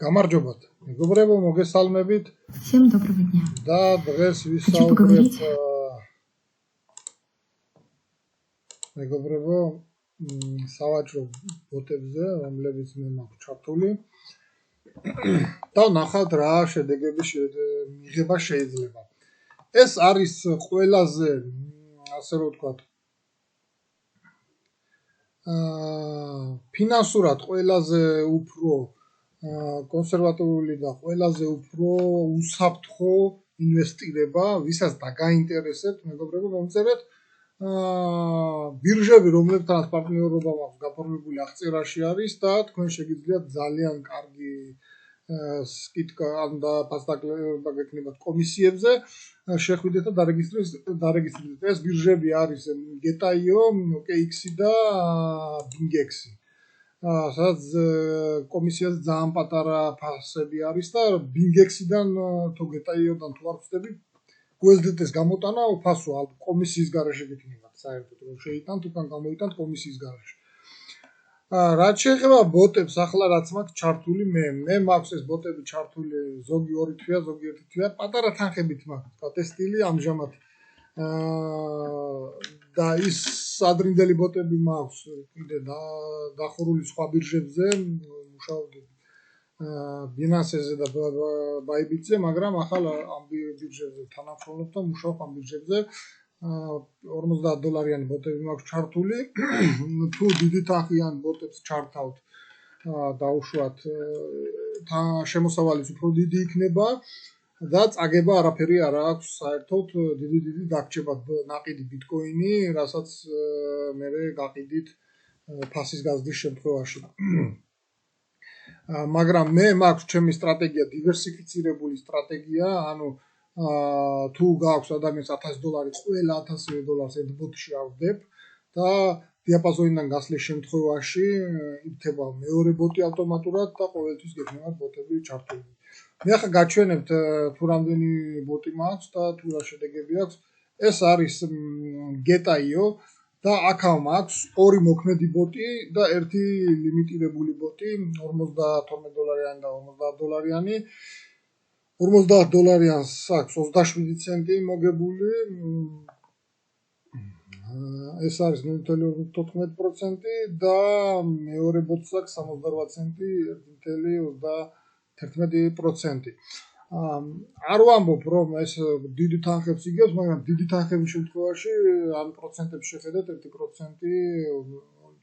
გამარჯობათ, მეგობრებო, მოგესალმებით. Всем доброго дня. და დღეს Хочу ვისაუბრებ поговорить მეგობრებო, სავაჭრო ბოტებზე, რომლებიც მე მაქვს ჩართული. და ნახავთ რა შედეგები მიღება შეიძლება. ეს არის ყველაზე, ასე რომ ვთქვათ, ფინანსურად ყველაზე უფრო კონსერვატიული და ყველაზე უფრო უსაფრთხო ინვესტირება, ვისაც დაგაინტერესებთ, მეგობრებო, მომწერეთ ბირჟები, რომლებთანაც პარტნიორობა მაქვს გაფორმებული აღწერაში არის და თქვენ შეგიძლიათ ძალიან კარგი სკიდკა და ფასდაკლება გექნებათ კომისიებზე, შეხვიდეთ და დარეგისტრირდეთ. ეს ბირჟები არის Getaio, OKX და BingX. სადაც კომისიაზე ძალიან პატარა ფასები არის და BingX-დან თუ Getaio-დან თუ არ ვწდები, გველდეთ ეს გამოტანა უფასოა, კომისიის გარეშე გექნებათ საერთოდ რომ შეიტანთ, უკან გამოიტანთ კომისიის გარეშე. რაც შეეხება ბოტებს, ახლა რაც მაქვს ჩართული მე მაქვს ეს ბოტები ჩართული ზოგი 2 თვეა, ზოგი 1 თვეა, პატარა თანხებით მაქვს დატესტილი ამჟამად. და ის ადრინდელი ბოტები მაქვს კიდე დახურული სხვა ბირჟებზე, მუშაობდი Binance-ზე და Bybit-ზე, მაგრამ ახლა ამ ბირჟებზე თანამშრომლობ და მუშაობ ამ ბირჟებზე. $50 ბოტები მაქვს ჩართული. თუ დიდი თანხიან ბოტებს ჩართავთ, დაუშვათ შემოსავალიც უფრო დიდი იქნება და წაგება არაფერი არ აქვს, საერთოდ დიდი დაგჭებათ ნაყიდი ბიტკოინი, რასაც მე გაყიდით ფასის გაზრდის შემთხვევაში. მაგრამ მე მაქვს ჩემი სტრატეგია დივერსიფიცირებული სტრატეგია, ანუ თუ გააქვს ადამიანს $1000, ყველა $1000 ერთ ბოტში ავდებ და დიაპაზონიდან გასვლის შემთხვევაში იქნება მეორე ბოტი ავტომატურად და ყოველთვის გექნებათ ბოტები ჩართული. მე ახლა გაჩვენებთ თუ რამდენი ბოტი მაქვს და თუ რა შედეგები აქვს. ეს არის Getaio და აქ მაქვს 2 მოქმედი ბოტი და 1 ლიმიტირებული ბოტი, $52 და $50. $50 აქვს 27 ცენტი მოგებული. ეს არის 0.14% და მეორე ბოტს აქვს 68 ცენტი 1.31%. არ ვამბობ რომ ეს დიდი თანხებს იგებს, მაგრამ დიდი თანხების შემთხვევაში ამ პროცენტებს შეხედეთ 1%,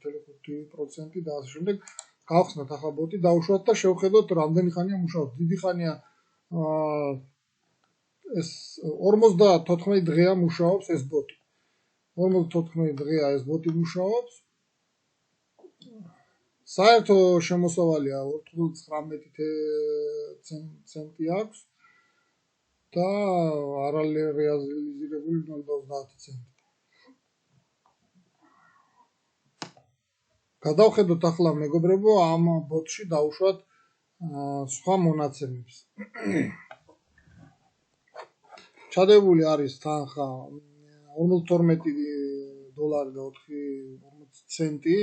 0.5% და ასე შემდეგ. გავხსნათ ახლა ბოტი, დავუშვათ და შევხედოთ რამდენი ხანია მუშაობს. დიდი ხანია ეს 54 დღეა მუშაობს ეს ბოტი. 54 დღეა ეს ბოტი მუშაობს. საერთო შემოსავალია 99 ცენტი აქვს და არარეალიზირებული 0.30 ცენტი. გადავხედოთ ახლა მეგობრებო ამ ბოტში დავუშვათ სხვა მონაცემებს. ჩადებული არის თანხა $42 და 4 ცენტი.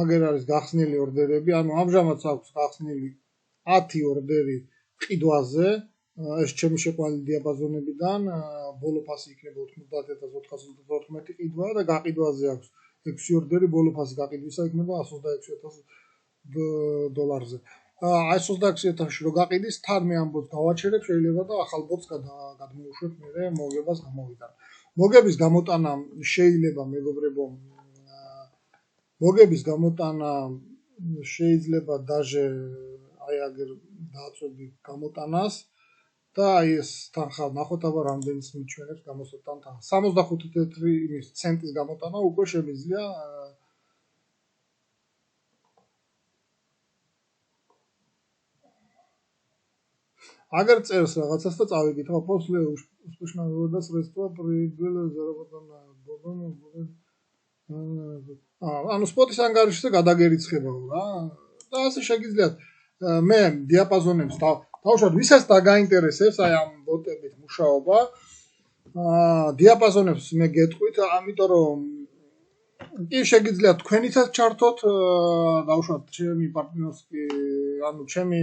აგერ არის გახსნილი ორდერები, ანუ ამჟამად აქვს გახსნილი 10 ორდერი ყიდვაზე, ეს ჩემი შეყვანილი დიაპაზონებიდან, ბოლო ფასი იქნება 90414 ყიდვა და გაყიდვაზე აქვს 6 ორდერი, ბოლო ფასი გაყიდვისა იქნება $126,000-ზე. აი 26,000-ში რო გაყიდის, თან მე ამ ბოტს გავაჩერებ, შეიძლება და ახალ ბოტს გადმოვუშვებ მე მოგებას გამოვიტანო. მოგების გამოტანა შეიძლება მეგობრებო მოგების გამოტანა შეიძლება დაჟე აი აგერ დააწვევდი გამოტანას და აი ეს თანხა ნახოთ აბა რამდენიც მიჩვენებს გამოსვლთან თანხა. 65 ცენტის გამოტანა უკვე შემიძლია აგერ წერს რაღაცას და წავიკითხა после успешного вывода средства прибыль заработана ანუ სპოტის ანგარიშზე გადაგერიცხებაო რა და ასე შეგიძლიათ მე დიაპაზონებს დავუშვათ ვისაც დაგაინტერესებს აი ამ ბოტებით მუშაობა დიაპაზონებს მე გეტყვით ამიტომ რომ კი შეგიძლიათ თქვენიცაც ჩართოთ დავუშვათ ჩემი პარტნიორს კი ანუ ჩემი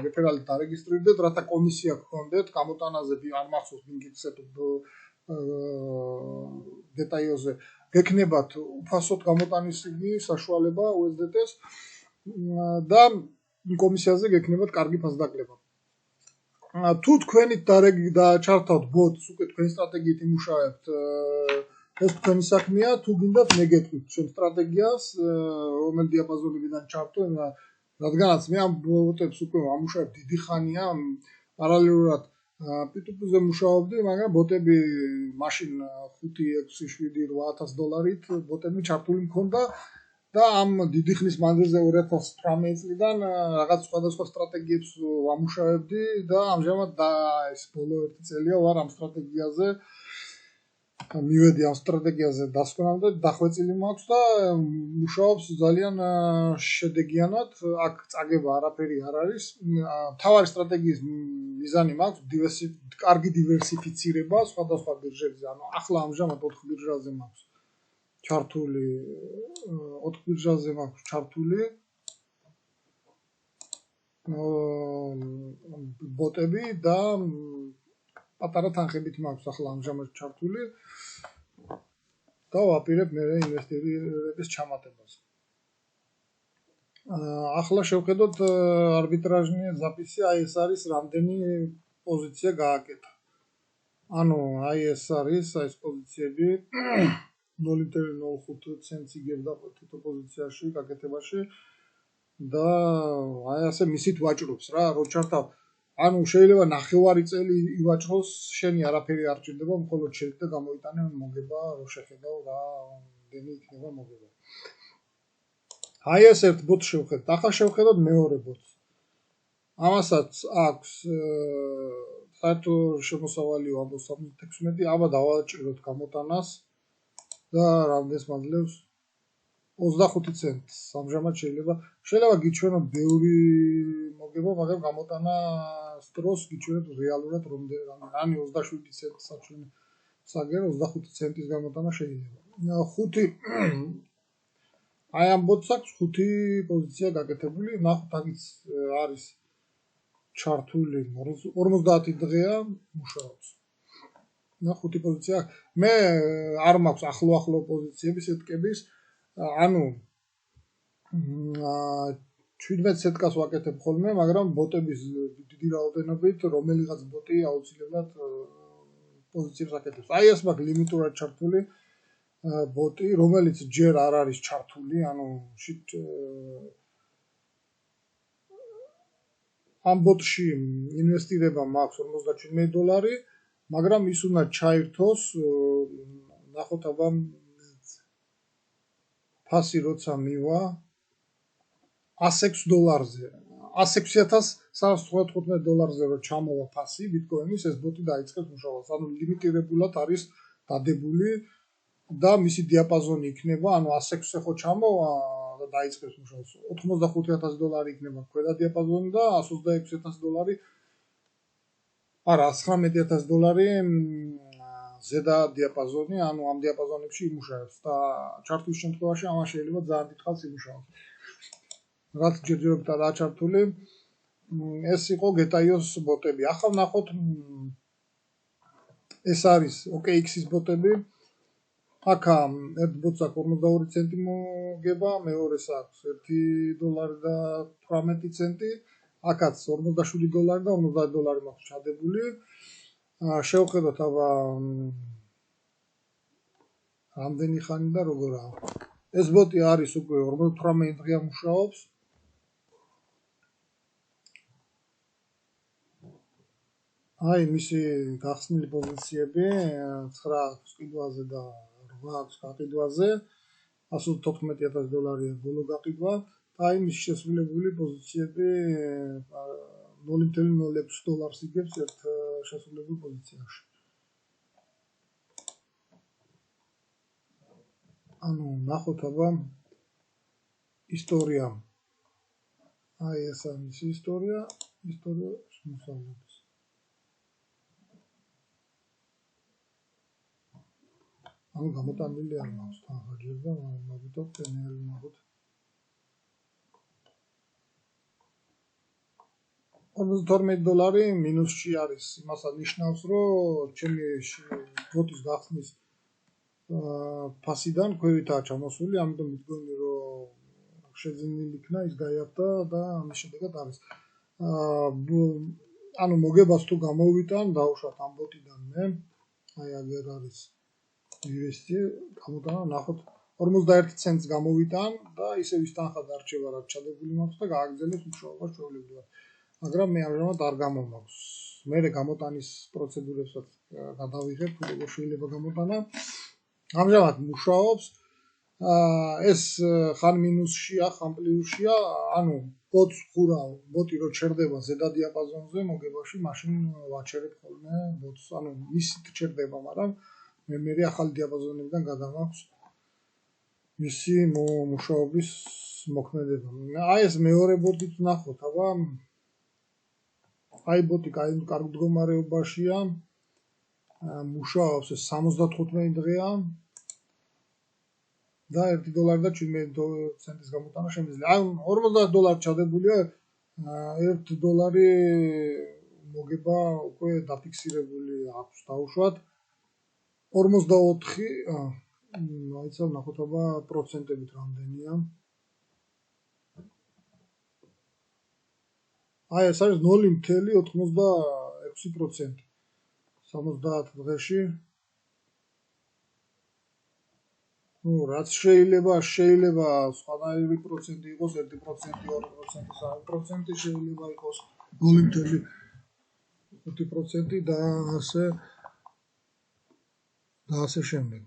რეფერალი დარეგისტრირდეთ რათა კომისია გქონდეთ გამოტანაზე არ მახსოვს მინგიცეთ დეტაილზე გექნებათ უფასოდ გამოტანის საშუალება USDT-ს და კომისიაზე გექნებათ კარგი ფასდაკლება თუ თქვენით ჩართავთ ბოტს უკვე თქვენი სტრატეგიით იმუშავებთ ეს თქვენი საქმეა თუ გინდათ მე გეტყვით ჩემ სტრატეგიას რომელ დიაპაზონებიდან ჩართო რადგანაც მე ამ ბოტებს უკვე ამუშავებ დიდი ხანია პარალელურად P2P-ზე მუშაობდი მაგრამ ბოტები მაშინ 5 6 7 $8000 ბოტები ჩართული მქონდა და ამ დიდი ხნის მანძილზე 2018 წლიდან რაღაც სხვადასხვა სტრატეგიებს ვამუშავებდი და ამჟამად ეს ბოლო 1 წელია ვარ ამ სტრატეგიაზე მივედი ამ სტრატეგიაზე დასკვნამდე დახვეწილი მაქვს და მუშაობს ძალიან შედეგიანად აქ წაგება არაფერი არ არის თავარი სტრატეგიის მიზანი მაქვს კარგი დივერსიფიცირება სხვადასხვა ბირჟებზე ანუ ახლა ამჟამად 4 ბირჟაზე მაქვს ჩართული 4 ბირჟაზე მაქვს ჩართული ბოტები და პატარა თანხებით მაქვს ახლა ამჟამად ჩართული და ვაპირებ მე ინვესტორების ჩამატებას. ახლა შევხედოთ არბიტრაჟნი ზაპისი აი ეს არის რამდენი პოზიცია გააკეთა. ანუ აი ეს არის აი ეს პოზიციები 0.05 ცენტს იგებდა თითო პოზიციაში გაკეთებაში და აი ასე მისით ვაჭრობს რა რო ჩართავ ანუ შეიძლება ნახევარი წელი ივაჭროს შენი არაფერი არ ჭირდება მხოლოდ შედგა გამოიტანე მოგება რო შეხედავ რა დენი იქნება მოგება აი ეს ერთ ბოტს შევხედოთ ახლა შევხედოთ მეორე ბოტს ამასაც აქვს საერთო შემოსავალი ამბობს 16 აბა დავაჭიროთ გამოტანას და რამდენს მადლებს 25 ცენტს ამჟამად შეიძლება გიჩვენო ბევრი მოგება მაგრამ გამოტანას დროს გიჩვენოთ რეალურად რამდენი 27 ცენტს საჩვენე საგერო 25 ცენტის გამოტანა შეიძლება 5 აი ამ ბოტს აქვს 5 პოზიცია გაკეთებული ნახოთ აქ არის ჩართული 50 დღეა მუშაობს და 5 პოზიცია მე არ მაქვს ახლო პოზიციების ეტკების ანუ 17 სეტკას ვაკეთებ ხოლმე, მაგრამ ბოტების დიდი რაოდენობით რომელიღაც ბოტი აუცილებლად პოზიციებს აკეთებს. აი ეს მაქვს ლიმიტურად ჩართული ბოტი, რომელიც ჯერ არ არის ჩართული, ანუ ამ ბოტში ინვესტირება მაქვს $57, მაგრამ ის უნდა ჩაირთოს ნახოთ აბა ფასი როცა მივა $106-ზე $106,315-ზე რო ჩამოვა ფასი ბიტკოინის ეს ბოტი დაიწყებს მუშაობას ანუ ლიმიტირებულად არის დადებული და მისი დიაპაზონი იქნება ანუ 106-ზე ხო ჩამოვა და დაიწყებს მუშაობას $85,000 იქნება ქვედა დიაპაზონი და $126,000 არა $19,000 ზედა დიაპაზონი, ანუ ამ დიაპაზონებში იმუშავებს და ჩართვის შემთხვევაში ამას შეიძლება ძალიან დიდხანს იმუშავოს. რაც ჯერჯერობით არა ჩართული, ეს იყო GetaIOS ბოტები. ახლა ნახოთ ეს არის OKX-ის ბოტები. აქ ერთ ბოტს აქვს 42 ცენტი მოგება, მეორეს აქვს $1.18. აქაც $47 და $50 მაქვს ჩადებული. შევხედოთ აბა რამდენი ხანი და როგორაა. ეს ბოტი არის უკვე 58 დღეა მუშაობს. აი მისი გახსნილი პოზიციები 9 აქვს ყიდვაზე და 8 აქვს გაყიდვაზე. $114,000 ბოლო გაყიდვა და აი მისი შესრულებული პოზიციები $0.06 იგებს ერთ შესრულებულ პოზიციაში. ანუ ნახოთ აბა ისტორია. აი ეს არის ისტორია შემოსავლების. ანუ გამოტანილი არ მაქვს თანხაჯერ და მაგითო პენელი მაგოთ $42 მინუსში არის. იმასაც ნიშნავს, რომ ჩემი ბოტის გახსნის ფასიდან ქვევითაა ჩამოსული, ამიტომ მიგონი რომ შეძენილი იქნა ის გაიარდა და ამის შედეგად არის. ანუ მოგებას თუ გამოვიტან, დავუშვათ ამ ბოტიდან მე, აი აგერ არის USD გამოტანა, ნახოთ 51 ცენტს გამოვიტან და ისევ ის თანხა დარჩება, რაც ჩადებული მაქვს და გააგრძელებს მუშაობას ჩვეულებრივად. მაგრამ მე ამჟამად არ გამომაქვს. მე გამოტანის პროცედურებსაც გადავიღებ, თუ როგორ შეიძლება გამოტანა. ამჟამად მუშაობს. ეს ხან მინუსშია, ხან პლუსშია, ანუ ბოტს ხურავ, ბოტი რო ჩერდება ზედა დიაპაზონზე მოგებაში, მაშინ ვაჩერებ ხოლმე ბოტს, ანუ მისით ჩერდება, მაგრამ მე ახალი დიაპაზონებიდან გადამაქვს მისი მუშაობის მოქმედება. აი ეს მეორე ბოტიც ნახოთ, აბა აი ბოტი კარგ მდგომარეობაშია. მუშაობს 75 დღეა და $1 და 17 ცენტის გამოტანა შემიძლია. აი $50 ჩადებულია, $1 მოგება უკვე დაფიქსირებული აქვს დაუშვათ. 44 აიცა ნახოთ აბა პროცენტებით რამდენია. აი ეს არის 0.86%. 70 დღეში. ну რაც შეიძლება სხვადასხვა პროცენტი იყოს 1%, 2%, 3% შეიძლება იყოს 0.5% და ასე შემდეგ.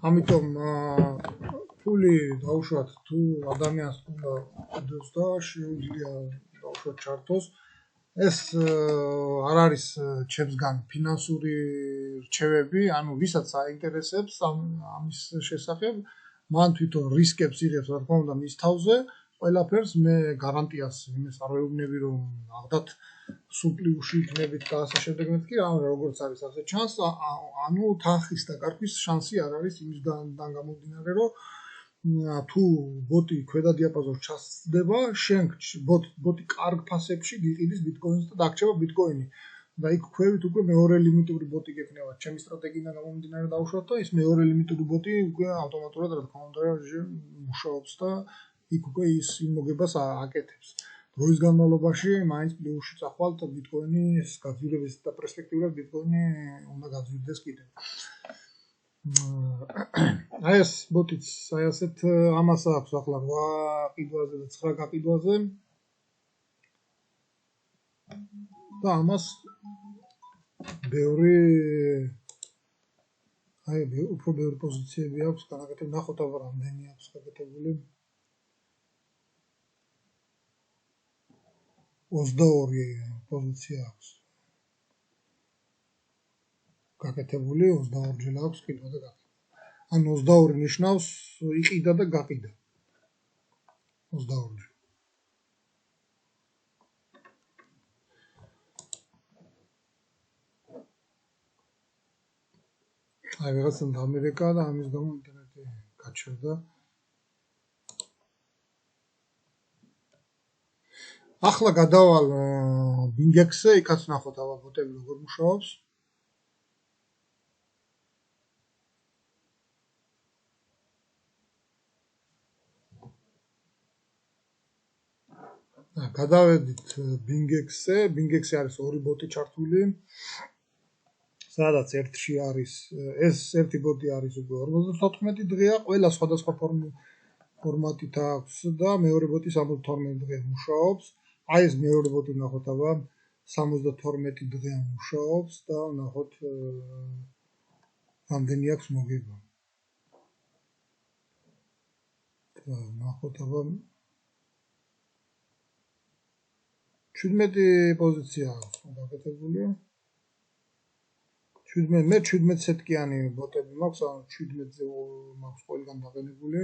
ამიტომ ფული დავუშვათ თუ ადამიანს უნდა უდევს და შეუძლია დავუშვათ ჩართოს. ეს არ არის ჩემსგან ფინანსური რჩევები, ანუ ვისაც აინტერესებს ამის შესახებ, მან თვითონ რისკებს იღებს, რა თქმა უნდა, მის თავზე, ყველაფერს მე გარანტიას იმეს არ ვეუბნები, რომ აღდათ სულ პლუსში იქნებით და ასე შემდეგ მეთქი, როგორც არის ასე ჩანს, ანუ თანხის დაკარგვის შანსი არ არის იმისგან გამომდინარე, რომ თუ ბოტი ქვედა დიაპაზონს ჩასდება, შენ ბოტი კარგ ფასებში გიყიდის ბიტკოინს და დაგრჩება ბიტკოინი. და იქ ქვევით უკვე მეორე ლიმიტური ბოტი გექნება. ჩემი სტრატეგიიდან გამომდინარე დავუშვათ და ის მეორე ლიმიტური ბოტი უკვე ავტომატურად რა თქმა უნდა მუშაობს და იქ უკვე ის იმოგებას აკეთებს. დროის განმავლობაში მაინც პლუსში წახვალთ ბიტკოინის გაძვირების და პერსპექტიულად ბიტკოინი უნდა გაძვირდეს კიდევ. აი ეს ბოტიც აი ასეთ ამას აქვს ახლა 8 ყიდვაზე და 9 გაყიდვაზე და ამას ბევრი უფრო ბევრი პოზიციები აქვს განაკეთებული. ნახოთ აბა რამდენი აქვს გაკეთებული. 22 პოზიცია აქვს გაკეთებული, 22 ჯერ აქვს ყიდვა და გაყიდვა. ანუ 22 ნიშნავს იყიდა და გაყიდა. 22 აი ვიღაცამ ამერიკა და ამის გამო ინტერნეტი გაჩერდა. ახლა გადავალ ბინგექსზე, იქაც ნახოთ აბა ბოტები როგორ მუშაობს. გადავედით ბინგექსზე, ბინგექსზე არის ორი ბოტი ჩართული. სადაც ერთში არის ეს ერთი ბოტი არის უკვე 54 დღეა, ყველა სხვადასხვა ფორმატით აქვს და მეორე ბოტი 72 დღე მუშაობს. აი ეს მეორე ბოტი ნახოთ აბა 72 დღე მუშაობს და ნახოთ რამდენი აქვს მოგება. ნახოთ აბა 17 პოზიცია აქვს გაკეთებული. 17 სეტკიანი ბოტები მაქვს, ანუ 17-ზე მაქვს ყველგან დაყენებული.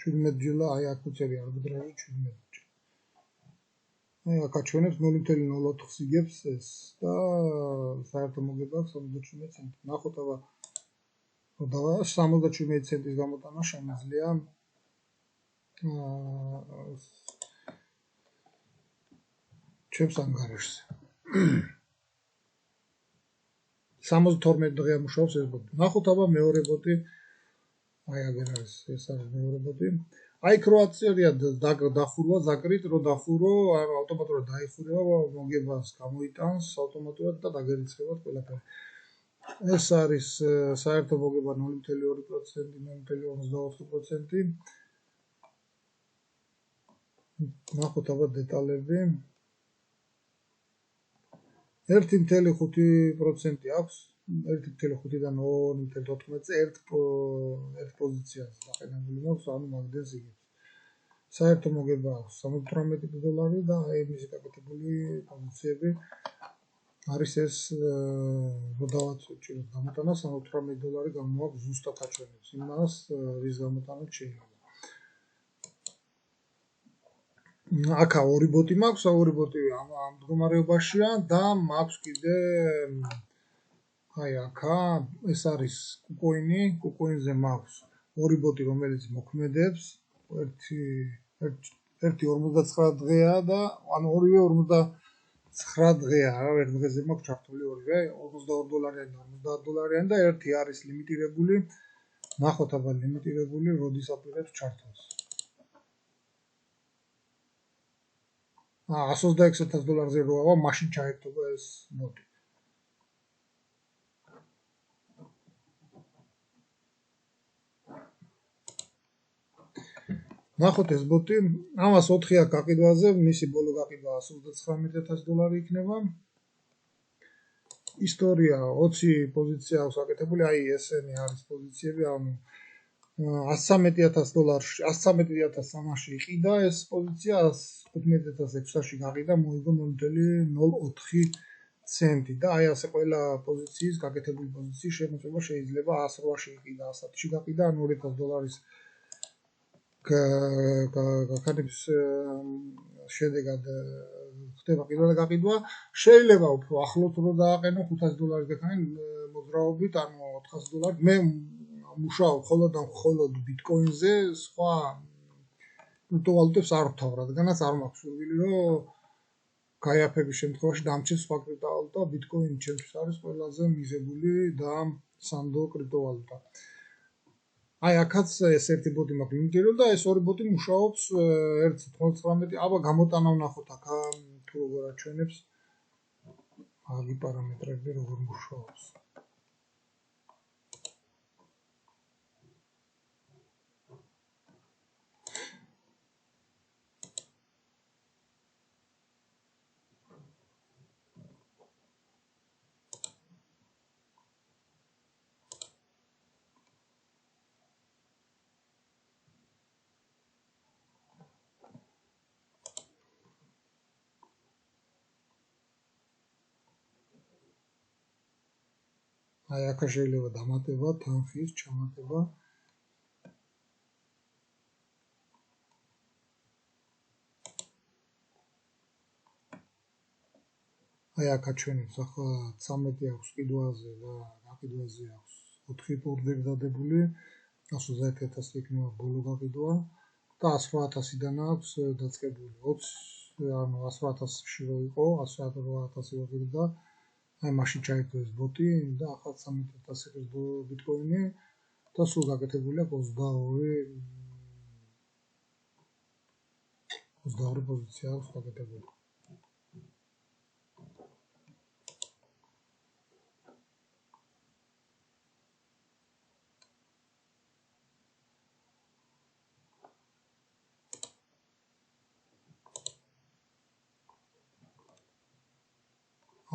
ჯილა აი აქ უწევი არბიტრაჟი 17. აქ აჩვენებს 0.04 იგებს ეს და საერთო მოგება აქვს 77 ცენტი. ნახოთ აბა 77 ცენტის გამოტანა შემიძლია ჩემს ანგარიშზე. 72 დღეა მუშაობს ეს ბოტი. ნახოთ აბა მეორე ბოტი. აი აგერ არის, ეს არის მეორე ბოტი. აი კროატია დახურვა, ზაკრით რო დახურო, ავტომატურად დაიხურება, მოგებას გამოიტანს ავტომატურად და დაგერიცხება ყველაფერი. ეს არის საერთო მოგება 0.2%, 0.54%. ნახოთ აბა დეტალები. 1.5% აქვს, 1.5-დან 2.14-ზე ერთ პოზიციაზე დაყენებული მაქვს, ანუ მაგდენს იგებს. საერთო მოგება აქვს $78 და აი მისი გაკეთებული პოზიციები არის ეს რო დავაწვიოთ გამოტანა $78 გამოაქვს ზუსტად აჩვენებს იმას, რის გამოტანაც შეიძლება. აქა ორი ბოტი მაქვს, ორი ბოტი ამ მდგომარეობაშია და მაქვს კიდე აი აქა ეს არის კუკოინი, კუკოინზე მაქვს ორი ბოტი რომელიც მოქმედებს, ერთი 59 დღეა და ანუ ორივე 59 დღეა, რა ერთ დღეზე მაქვს ჩართული ორივე $22 და $50 და ერთი არის ლიმიტირებული. ნახოთ აბა ლიმიტირებული როდის აპირებს ჩართვას. $126,000-ზე რო ავა, მაშინ ჩაერთობა ეს ბოტი. ნახოთ ეს ბოტი, ამას 4 აქვს გაყიდვაზე, მისი ბოლო გაყიდვა $139,000 იქნება. ისტორია 20 პოზიცია აქვს აკეთებული, აი ესენი არის პოზიციები, ანუ $113,300-ში იყიდა ეს პოზიცია, $15,600-ში გაყიდა, მოიგო 0.04 ცენტი და აი ასე ყველა პოზიციის გაკეთებული პოზიციის შემოწმება შეიძლება $108-ში იყიდა, $110-ში გაყიდა, ან $2,000 გაქანების შედეგად ხდება ყიდვა და გაყიდვა. შეიძლება უფრო ახლოს რო დააყენო $500 გაქანენ მოძრაობით, ანუ $400. მე მუშაობ მხოლოდ ბიტკოინზე, სხვა კრიპტოვალუტებს არ ვთავ, რადგანაც არ მაქვს სურვილი, რომ გაიაფების შემთხვევაში დამჩეს სხვა კრიპტოვალუტა, ბიტკოინი ჩემთვის არის ყველაზე მიზებული და სანდო კრიპტოვალუტა. აი აქაც ეს ერთი ბოტი მაქვს ლიმიტირებული და ეს ორი ბოტი მუშაობს ერთ 99. აბა გამოტანა ვნახოთ აქ თუ როგორ აჩვენებს აგი პარამეტრები როგორ მუშაობს. აი აქ შეიძლება დამატება, თანხის ჩამატება. აი აქ აჩვენებს ახლა 13 აქვს ყიდვაზე და გაყიდვაზე აქვს 4 ორდერი დადებული, 130,000 იქნება ბოლო გაყიდვა და 108,000-დან აქვს დაწყებული. 20 ანუ 108,000-ში რო იყო, 108,000 ვაყიდდა. აი მაშინ ჩაერთო ეს ბოტი და ახლა 13,000 ბიტკოინი და სულ გაკეთებული აქვს 22 პოზიცია აქვს გაკეთებული.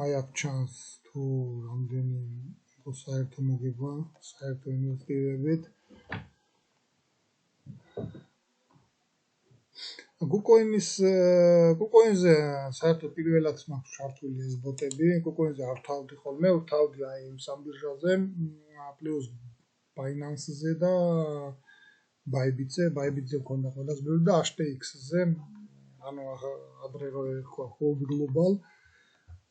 აი აქ ჩანს თუ რამდენი იყო საერთო მოგება, საერთო ინვესტირებით. კუკოინზე საერთოდ პირველად მაქვს ჩართული ეს ბოტები, კუკოინზე არ ვთავდი ხოლმე, ვთავდი აი იმ სამბირჟაზე, პლუს Binance-ზე და Bybit-ზე, Bybit-ზე მქონდა ყველას ბევრი და HTX-ზე ანუ ადრე რო ერქვა Home Global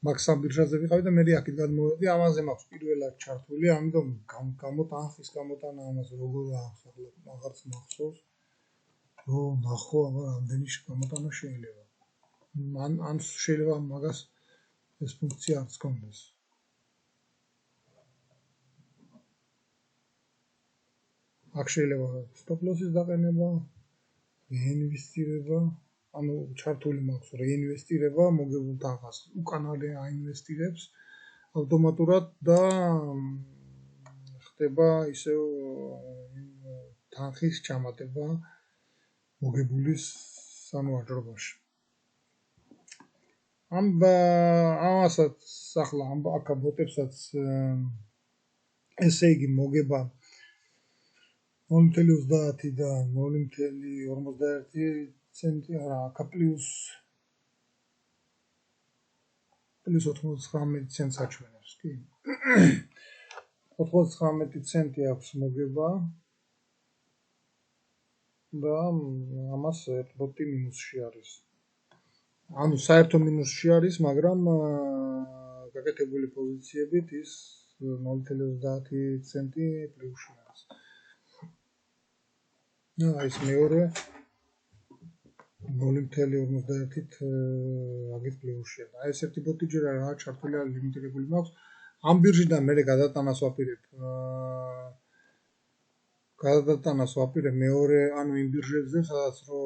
მაგ სამ ბირჟაზე ვიყავი და მე აქეთ გადმოვედი, ამაზე მაქვს პირველად ჩართული, ამიტომ გამოტანხის გამოტანა ამას როგორ აქვს ახლა აღარც მახსოვს. რო ნახო აბა რამდენი გამოტანა შეიძლება. ან შეიძლება მაგას ეს ფუნქცია არც გქონდეს. აქ შეიძლება stop loss-ის დაყენება, რეინვესტირება, ანუ ჩართული მაქვს რეინვესტირება, მოგებულ თანხას უკანალე აინვესტირებს ავტომატურად და ხდება ისევ თანხის ჩამატება მოგებულის სანვაჭრობაში. ამასაც ახლა აქ ბოტებსაც ესე იგი მოგება 0.30 და 0.51 ცენტი არა, აქ პლუს 99 ცენტს აჩვენებს, კი. 99 ცენტი აქვს მოგება და ამას ბოტი მინუსში არის. ანუ საერთო მინუსში არის, მაგრამ გაკეთებული პოზიციებით ის 0.30 ცენტი პლუსში არის. ეს მეორე 0.51-ით აგით პლუსშია. აი ეს ერთი ბოტი ჯერ რა ჩართული არის ლიმიტირებული მაქვს. ამ ბირჟიდან მე გადატანას ვაპირებ მეორე, ანუ იმ ბირჟებზე, სადაც რო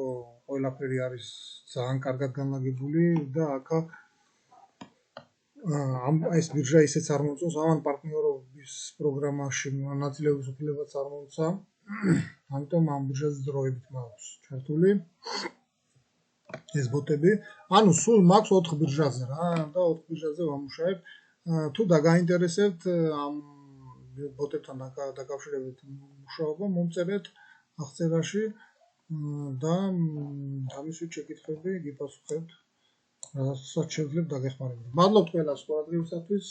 ყველაფერი არის ძალიან კარგად განლაგებული და აქ ეს ბირჟა ისეც არ მომწონს, ამან პარტნიორობის პროგრამაში მონაწილეობის უფლებაც არ მომცა. ამიტომ ამ ბირჟაზე დროებით მაქვს ჩართული ეს ბოტები. ანუ სულ მაქვს 4 ბირჟაზე რა და 4 ბირჟაზე ვამუშავებ. თუ დაგაინტერესებთ ამ ბოტებთან დაკავშირებით მუშაობა, მომწერეთ აღწერაში და ამისვით შეკითხვები გიპასუხებთ, რასაც შევძლებთ დაგეხმარებოდეთ. მადლობთ ყველას ყურადღებისათვის,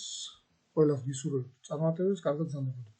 ყველას გისურვებთ წარმატებებს, კარგად ზამთრობთ.